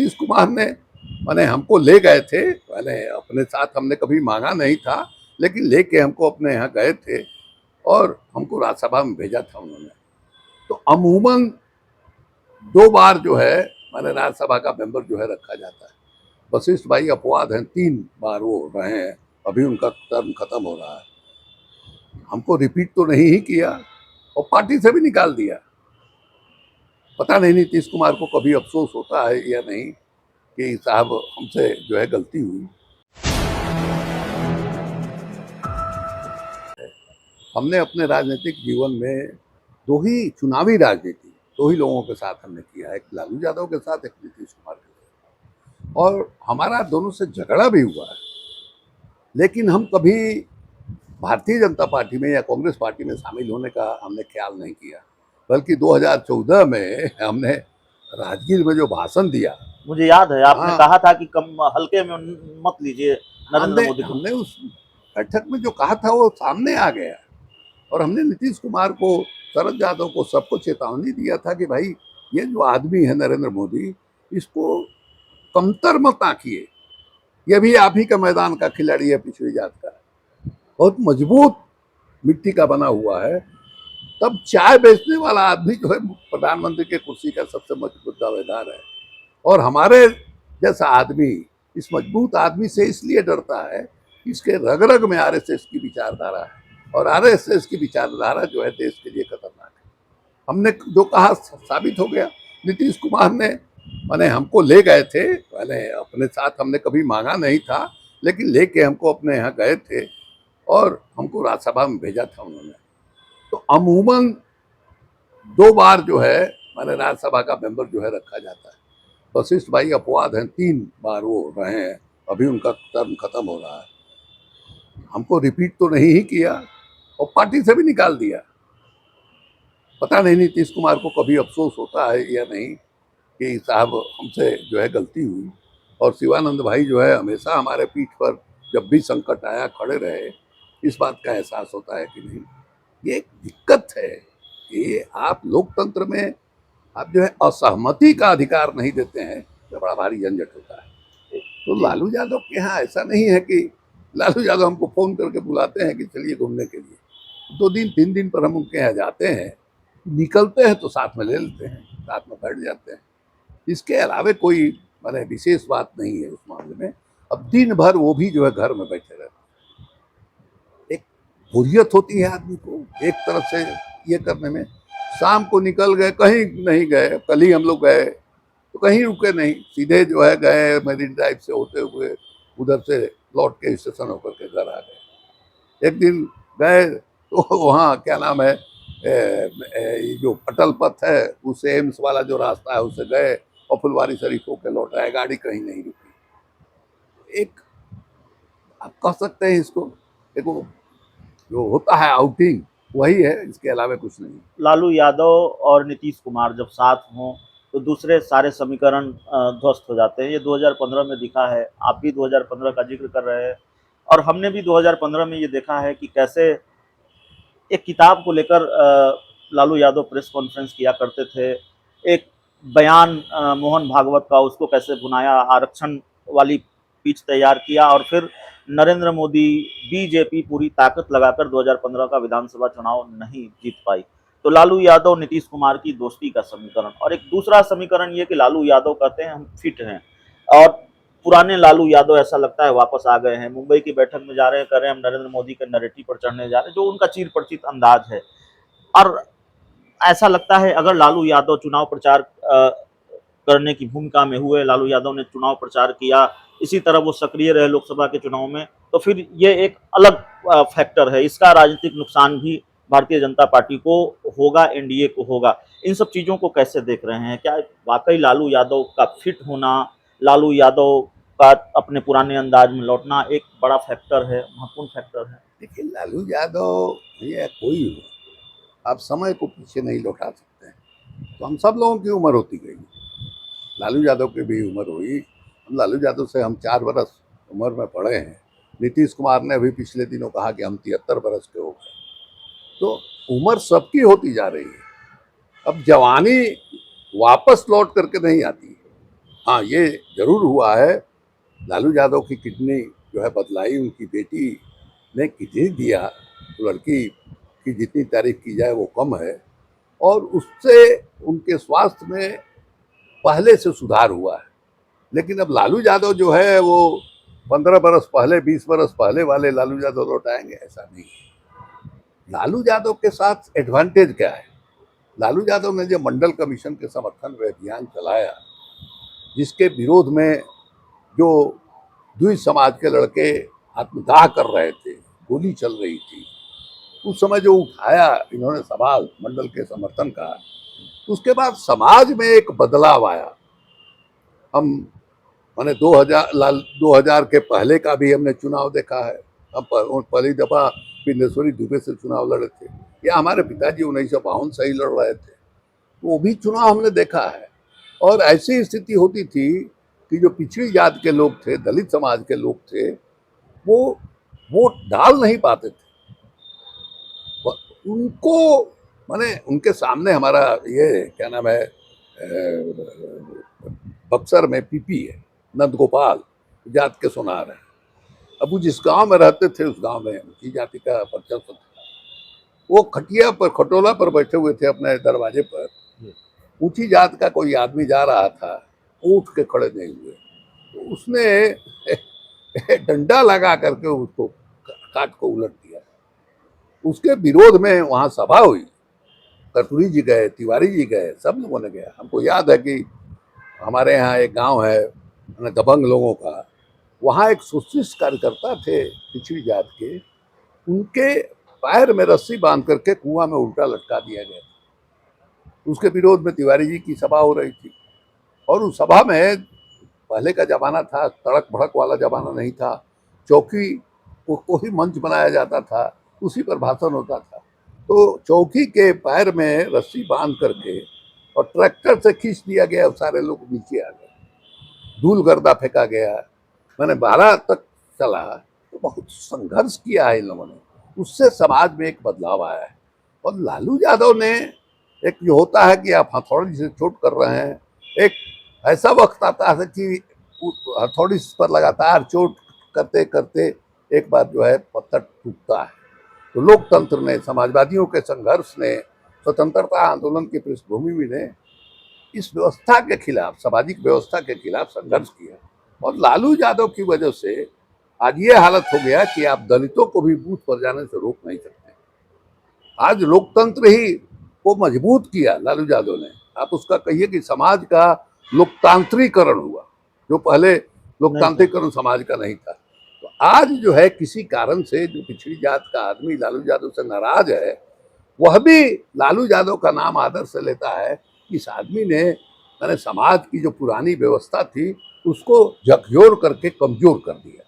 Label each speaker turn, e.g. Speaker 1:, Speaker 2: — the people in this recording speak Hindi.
Speaker 1: नीतीश कुमार ने माने हमको ले गए थे, माने अपने साथ हमने कभी मांगा नहीं था, लेकिन लेके हमको अपने यहाँ गए थे और हमको राज्यसभा में भेजा था उन्होंने। तो अमूमन 2 बार जो है माने राज्यसभा का मेंबर जो है रखा जाता है। वशिष्ठ भाई अपवाद हैं, 3 बार वो रहे हैं, अभी उनका टर्म खत्म हो रहा है। हमको रिपीट तो नहीं ही किया और पार्टी से भी निकाल दिया। पता नहीं नीतीश कुमार को कभी अफसोस होता है या नहीं कि साहब हमसे जो है गलती हुई। हमने अपने राजनीतिक जीवन में 2 ही चुनावी राजनीति 2 ही लोगों के साथ हमने किया है, एक लालू यादव के साथ, एक नीतीश कुमार के साथ, और हमारा दोनों से झगड़ा भी हुआ है। लेकिन हम कभी भारतीय जनता पार्टी में या कांग्रेस पार्टी में शामिल होने का हमने ख्याल नहीं किया, बल्कि 2014 में हमने राजगीर में जो भाषण दिया,
Speaker 2: मुझे याद है आपने
Speaker 1: हाँ,
Speaker 2: कहा था कि कम हल्के में मत लीजिए नरेंद्र
Speaker 1: हमने
Speaker 2: मोदी को।
Speaker 1: हमने उस बैठक में जो कहा था वो सामने आ गया और हमने नीतीश कुमार को, शरद यादव को, सबको चेतावनी दिया था कि भाई ये जो आदमी है नरेंद्र मोदी, इसको कमतर मत आंकिए, ये भी आप ही का मैदान का खिलाड़ी है, पिछड़ी जात का, बहुत मजबूत मिट्टी का बना हुआ है। तब चाय बेचने वाला आदमी जो है प्रधानमंत्री के कुर्सी का सबसे मजबूत दावेदार है, और हमारे जैसा आदमी इस मजबूत आदमी से इसलिए डरता है कि इसके रग रग में आरएसएस की विचारधारा है, और आरएसएस की विचारधारा जो है देश के लिए खतरनाक है। हमने जो कहा साबित हो गया। नीतीश कुमार ने माने हमको ले गए थे, माने अपने साथ हमने कभी मांगा नहीं था, लेकिन लेके हमको अपने यहाँ गए थे और हमको राज्यसभा में भेजा था उन्होंने। तो अमूमन 2 बार जो है माने राज्यसभा का मेंबर जो है रखा जाता है। वशिष्ठ भाई अपवाद हैं, 3 बार वो रहे हैं, अभी उनका टर्म खत्म हो रहा है। हमको रिपीट तो नहीं ही किया और पार्टी से भी निकाल दिया। पता नहीं नीतीश कुमार को कभी अफसोस होता है या नहीं कि साहब हमसे जो है गलती हुई। और शिवानंद भाई जो है हमेशा हमारे पीठ पर जब भी संकट आया खड़े रहे, इस बात का एहसास होता है कि नहीं, ये एक दिक्कत है कि आप लोकतंत्र में आप जो है असहमति का अधिकार नहीं देते हैं, तो बड़ा भारी झंझट होता है। तो
Speaker 2: जी
Speaker 1: लालू यादव के यहाँ ऐसा नहीं है कि लालू यादव हमको फोन करके बुलाते हैं कि चलिए घूमने के लिए, 2 दिन 3 दिन पर हम उनके यहाँ जाते हैं, निकलते हैं तो साथ में ले लेते हैं, साथ में बैठ जाते हैं। इसके अलावा कोई माने विशेष बात नहीं है उस मामले में। अब दिन भर वो भी जो है घर में बैठे रहते हैं, एक बोरियत होती है आदमी को एक तरफ से ये करने में। शाम को निकल गए, कहीं नहीं गए, कल ही हम लोग गए तो कहीं रुके नहीं, सीधे जो है गए मेरीन ड्राइव से होते हुए उधर से लौट के स्टेशन होकर के घर आ गए। एक दिन गए तो वहाँ क्या नाम है, जो अटल पथ है उस एम्स वाला जो रास्ता है उससे गए और फुलवारी शरीफ होकर लौट आए, गाड़ी कहीं नहीं रुकी। एक आप कह सकते हैं इसको, एक वो जो होता है आउटिंग, वही है, इसके अलावा कुछ नहीं।
Speaker 2: लालू यादव और नीतीश कुमार जब साथ हों तो दूसरे सारे समीकरण ध्वस्त हो जाते हैं। ये 2015 में दिखा है, आप भी 2015 का जिक्र कर रहे हैं और हमने भी 2015 में ये देखा है कि कैसे एक किताब को लेकर लालू यादव प्रेस कॉन्फ्रेंस किया करते थे। एक बयान मोहन भागवत का उसको कैसे बुनाया, आरक्षण वाली पिच तैयार किया और फिर नरेंद्र मोदी बीजेपी पूरी ताकत लगाकर 2015 का विधानसभा चुनाव नहीं जीत पाई। तो लालू यादव नीतीश कुमार की दोस्ती का समीकरण और एक दूसरा समीकरण ये कि लालू यादव कहते हैं हम फिट हैं और पुराने लालू यादव ऐसा लगता है वापस आ गए हैं। मुंबई की बैठक में जा रहे हैं, कर रहे हैं हम नरेंद्र मोदी के नैरेटिव पर चढ़ने जा रहे हैं, जो उनका चिर परिचित अंदाज है। और ऐसा लगता है अगर लालू यादव चुनाव प्रचार करने की भूमिका में हुए, लालू यादव ने चुनाव प्रचार किया, इसी तरह वो सक्रिय रहे लोकसभा के चुनाव में, तो फिर ये एक अलग फैक्टर है। इसका राजनीतिक नुकसान भी भारतीय जनता पार्टी को होगा, एनडीए को होगा। इन सब चीज़ों को कैसे देख रहे हैं? क्या वाकई लालू यादव का फिट होना, लालू यादव का अपने पुराने अंदाज में लौटना एक बड़ा फैक्टर है, महत्वपूर्ण फैक्टर है?
Speaker 1: देखिए लालू यादव या कोई हो, आप समय को पीछे नहीं लौटा सकते हैं। तो हम सब लोगों की उम्र होती गई, लालू यादव की भी उम्र हुई। हम लालू यादव से हम 4 बरस उम्र में पड़े हैं। नीतीश कुमार ने अभी पिछले दिनों कहा कि हम 73 बरस के हो गए। तो उम्र सबकी होती जा रही है। अब जवानी वापस लौट करके नहीं आती है, हाँ, ये जरूर हुआ है। लालू यादव की किडनी जो है बदलाई, उनकी बेटी ने किडनी दिया। तो लड़की की जितनी तारीफ की जाए वो कम है, और उससे उनके स्वास्थ्य में पहले से सुधार हुआ है। लेकिन अब लालू यादव जो है वो 15 बरस पहले, 20 बरस पहले वाले लालू यादव लौट आएंगे, ऐसा नहीं है। लालू यादव के साथ एडवांटेज क्या है? लालू यादव ने जो मंडल कमीशन के समर्थन में अभियान चलाया, जिसके विरोध में जो द्विज समाज के लड़के आत्मदाह कर रहे थे, गोली चल रही थी, उस समय जो उठाया इन्होंने सवाल मंडल के समर्थन का, उसके बाद समाज में एक बदलाव आया। हम मैंने 2000 के पहले का भी हमने चुनाव देखा है। हम पहली दफा बिंदेश्वरी दुबे से चुनाव लड़े थे, या हमारे पिताजी 1952 से ही लड़ रहे थे, तो वो भी चुनाव हमने देखा है। और ऐसी स्थिति होती थी कि जो पिछड़ी जात के लोग थे, दलित समाज के लोग थे, वो वोट डाल नहीं पाते थे। उनको माने उनके सामने हमारा ये क्या नाम है, बक्सर में पीपी है, नंद गोपाल जात के सुनार है। अब वो जिस गांव में रहते थे, उस गांव में उनकी जाति का वर्चस्व था। वो खटिया पर, खटोला पर बैठे हुए थे अपने दरवाजे पर। ऊंची जात का कोई आदमी जा रहा था, उठ के खड़े नहीं हुए, तो उसने डंडा लगा करके उसको काट को उलट दिया। उसके विरोध में वहां सभा हुई, कर्पूरी जी गए, तिवारी जी गए, सब लोगों ने गया। हमको याद है कि हमारे यहाँ एक गांव है दबंग लोगों का, वहाँ एक सोशलिस्ट कार्यकर्ता थे पिछड़ी जात के, उनके पैर में रस्सी बांध करके कुआं में उल्टा लटका दिया गया। उसके विरोध में तिवारी जी की सभा हो रही थी, और उस सभा में पहले का जमाना था, तड़क भड़क वाला जमाना नहीं था। चौकी को कोई मंच बनाया जाता था, उसी पर भाषण होता था। तो चौकी के पैर में रस्सी बांध करके और ट्रैक्टर से खींच दिया गया, सारे लोग नीचे आ गए, धूल गर्दा फेंका गया। मैंने 12 तक चला, तो बहुत संघर्ष किया है इन लोगों ने, उससे समाज में एक बदलाव आया है। और लालू यादव ने, एक जो होता है कि आप हथौड़ी से चोट कर रहे हैं, एक ऐसा वक्त आता है कि हथौड़ी पर लगातार चोट करते करते एक बार जो है पत्थर टूटता है। तो लोकतंत्र ने, समाजवादियों के संघर्ष ने, स्वतंत्रता आंदोलन की पृष्ठभूमि में ने इस व्यवस्था के खिलाफ, सामाजिक व्यवस्था के खिलाफ संघर्ष किया। और लालू यादव की वजह से आज ये हालत हो गया कि आप दलितों को भी बूथ पर जाने से रोक नहीं सकते। आज लोकतंत्र ही को मजबूत किया लालू यादव ने। आप उसका कहिए कि समाज का लोकतांत्रिकरण हुआ, जो पहले लोकतांत्रिकरण समाज का नहीं था। तो आज जो है किसी कारण से जो पिछड़ी जात का आदमी लालू यादव से नाराज है, वह भी लालू यादव का नाम आदर से लेता है। इस आदमी ने मैंने समाज की जो पुरानी व्यवस्था थी उसको झकझोर करके कमजोर कर दिया।